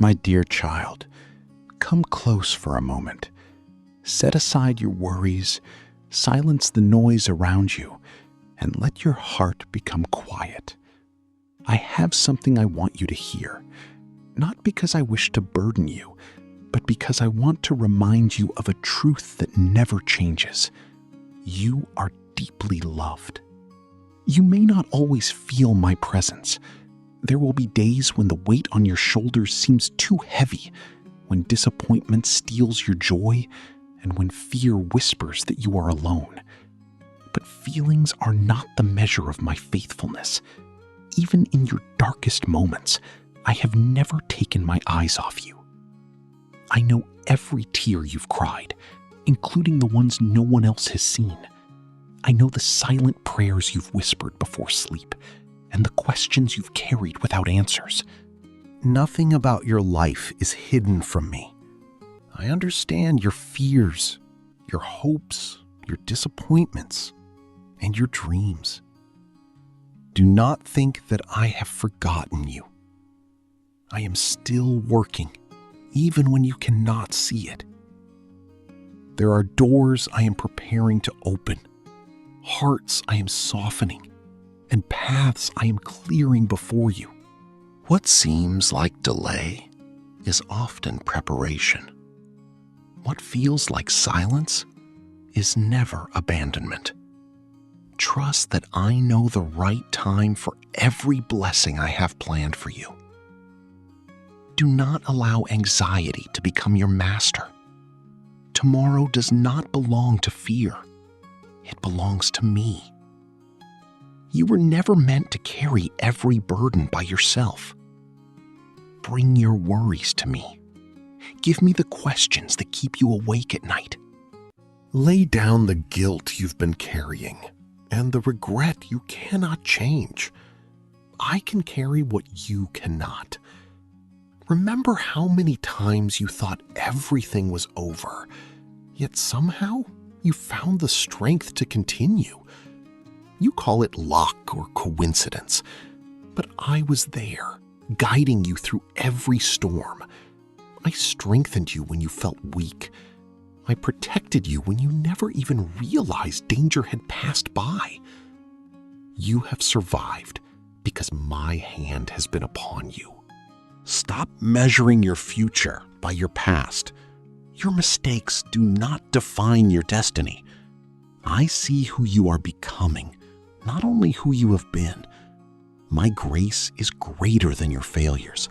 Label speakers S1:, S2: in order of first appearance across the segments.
S1: My dear child, come close for a moment. Set aside your worries, silence the noise around you, and let your heart become quiet. I have something I want you to hear, not because I wish to burden you, but because I want to remind you of a truth that never changes. You are deeply loved. You may not always feel my presence. There will be days when the weight on your shoulders seems too heavy, when disappointment steals your joy, and when fear whispers that you are alone. But feelings are not the measure of my faithfulness. Even in your darkest moments, I have never taken my eyes off you. I know every tear you've cried, including the ones no one else has seen. I know the silent prayers you've whispered before sleep, and the questions you've carried without answers. Nothing about your life is hidden from me. I understand your fears, your hopes, your disappointments, and your dreams. Do not think that I have forgotten you. I am still working, even when you cannot see it. There are doors I am preparing to open, hearts I am softening, and paths I am clearing before you. What seems like delay is often preparation. What feels like silence is never abandonment. Trust that I know the right time for every blessing I have planned for you. Do not allow anxiety to become your master. Tomorrow does not belong to fear. It belongs to me. You were never meant to carry every burden by yourself. Bring your worries to me. Give me the questions that keep you awake at night. Lay down the guilt you've been carrying and the regret you cannot change. I can carry what you cannot. Remember how many times you thought everything was over, yet somehow you found the strength to continue. You call it luck or coincidence, but I was there, guiding you through every storm. I strengthened you when you felt weak. I protected you when you never even realized danger had passed by. You have survived because my hand has been upon you. Stop measuring your future by your past. Your mistakes do not define your destiny. I see who you are becoming, not only who you have been. My grace is greater than your failures,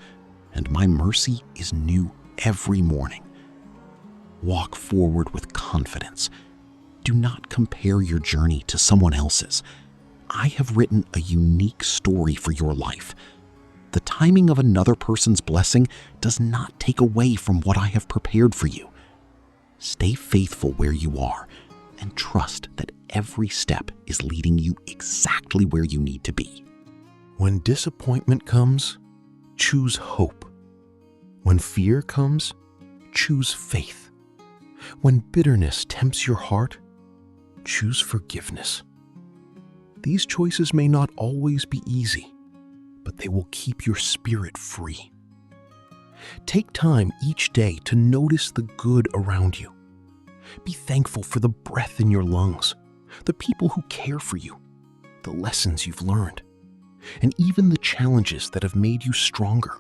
S1: and my mercy is new every morning. Walk forward with confidence. Do not compare your journey to someone else's. I have written a unique story for your life. The timing of another person's blessing does not take away from what I have prepared for you. Stay faithful where you are and trust that every step is leading you exactly where you need to be. When disappointment comes, choose hope. When fear comes, choose faith. When bitterness tempts your heart, choose forgiveness. These choices may not always be easy, but they will keep your spirit free. Take time each day to notice the good around you. Be thankful for the breath in your lungs, the people who care for you, the lessons you've learned, and even the challenges that have made you stronger.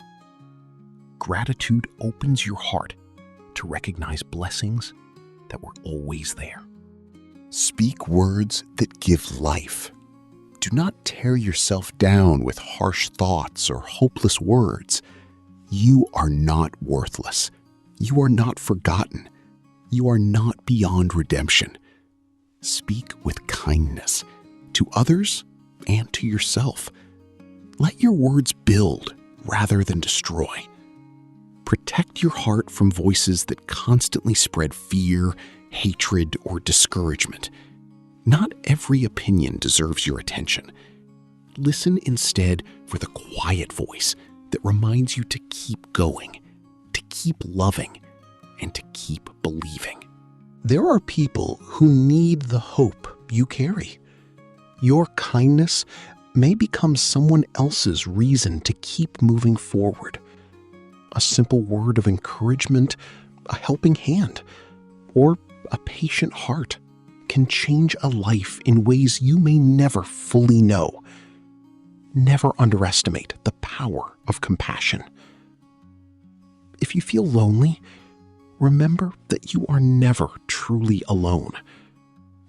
S1: Gratitude opens your heart to recognize blessings that were always there. Speak words that give life. Do not tear yourself down with harsh thoughts or hopeless words. You are not worthless. You are not forgotten. You are not beyond redemption. Speak with kindness to others and to yourself. Let your words build rather than destroy. Protect your heart from voices that constantly spread fear, hatred, or discouragement. Not every opinion deserves your attention. Listen instead for the quiet voice that reminds you to keep going, to keep loving, and to keep believing. There are people who need the hope you carry. Your kindness may become someone else's reason to keep moving forward.
S2: A simple word of encouragement, a helping hand, or a patient heart can change a life in ways you may never fully know. Never underestimate the power of compassion. If you feel lonely, remember that you are never truly alone.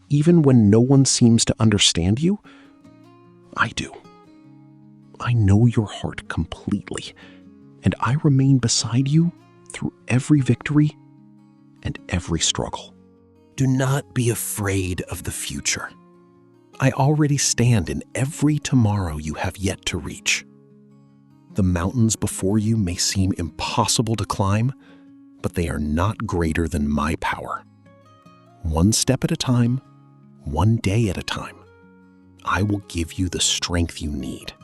S2: Even when no one seems to understand you, I do. I know your heart completely, and I remain beside you through every victory and every struggle. Do not be afraid of the future. I already stand in every tomorrow you have yet to reach. The mountains before you may seem impossible to climb, but they are not greater than my power. One step at a time, one day at a time, I will give you the strength you need.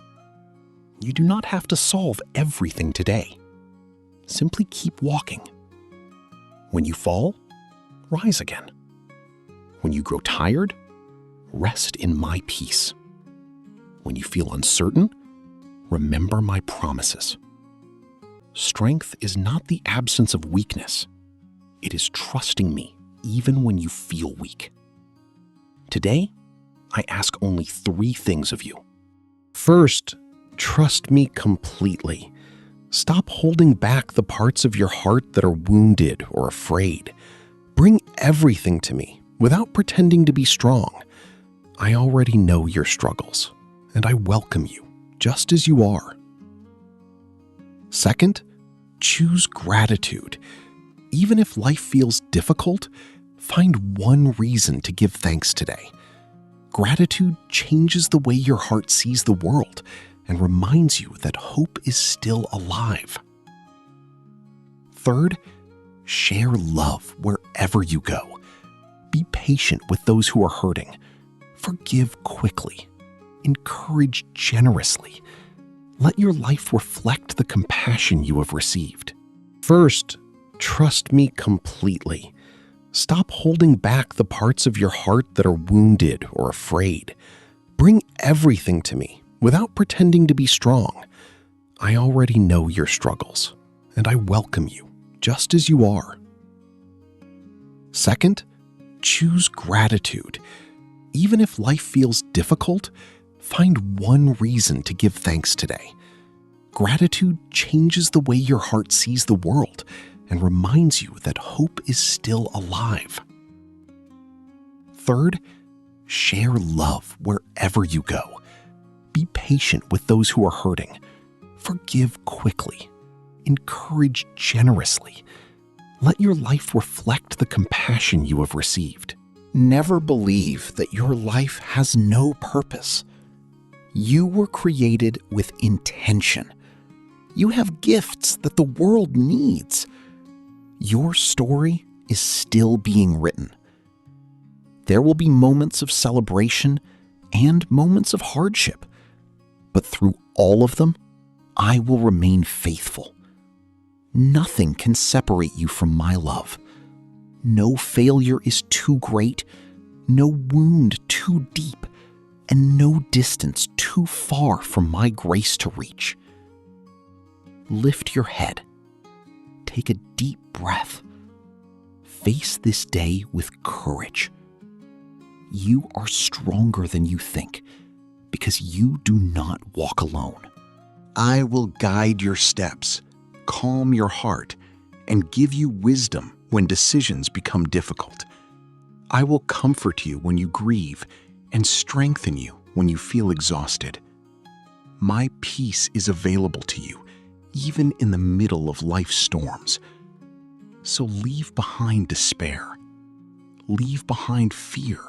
S2: You do not have to solve everything today. Simply keep walking. When you fall, rise again. When you grow tired, rest in my peace. When you feel uncertain, remember my promises. Strength is not the absence of weakness. It is trusting me even when you feel weak. Today, I ask only 3 things of you. First, trust me completely. Stop holding back the parts of your heart that are wounded or afraid. Bring everything to me without pretending to be strong. I already know your struggles, and I welcome you just as you are. Second, choose gratitude. Even if life feels difficult, find one reason to give thanks today. Gratitude changes the way your heart sees the world and reminds you that hope is still alive. Third, share love wherever you go. Be patient with those who are hurting. Forgive quickly. Encourage generously. Let your life reflect the compassion you have received. First, trust me completely. Stop holding back the parts of your heart that are wounded or afraid. Bring everything to me without pretending to be strong. I already know your struggles, and I welcome you just as you are. Second, choose gratitude. Even if life feels difficult, find one reason to give thanks today. Gratitude changes the way your heart sees the world and reminds you that hope is still alive. Third, share love wherever you go. Be patient with those who are hurting. Forgive quickly. Encourage generously. Let your life reflect the compassion you have received. Never believe that your life has no purpose. You were created with intention. You have gifts that the world needs. Your story is still being written. There will be moments of celebration and moments of hardship, but through all of them, I will remain faithful. Nothing can separate you from my love. No failure is too great, no wound too deep, and no distance too far from my grace to reach. Lift your head. Take a deep breath. Face this day with courage. You are stronger than you think because you do not walk alone. I will guide your steps, calm your heart, and give you wisdom when decisions become difficult. I will comfort you when you grieve and strengthen you when you feel exhausted. My peace is available to you, even in the middle of life's storms. So leave behind despair. Leave behind fear.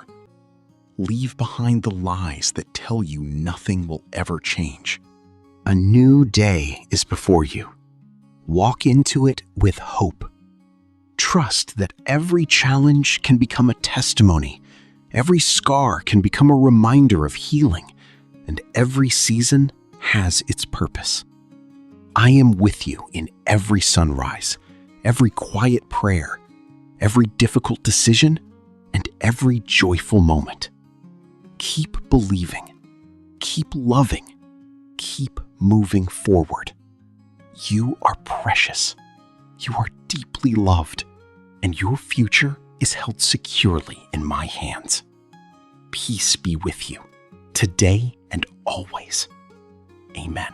S2: Leave behind the lies that tell you nothing will ever change. A new day is before you. Walk into it with hope. Trust that every challenge can become a testimony, every scar can become a reminder of healing, and every season has its purpose. I am with you in every sunrise, every quiet prayer, every difficult decision, and every joyful moment. Keep believing, keep loving, keep moving forward. You are precious. You are deeply loved, and your future is held securely in my hands. Peace be with you, today and always. Amen.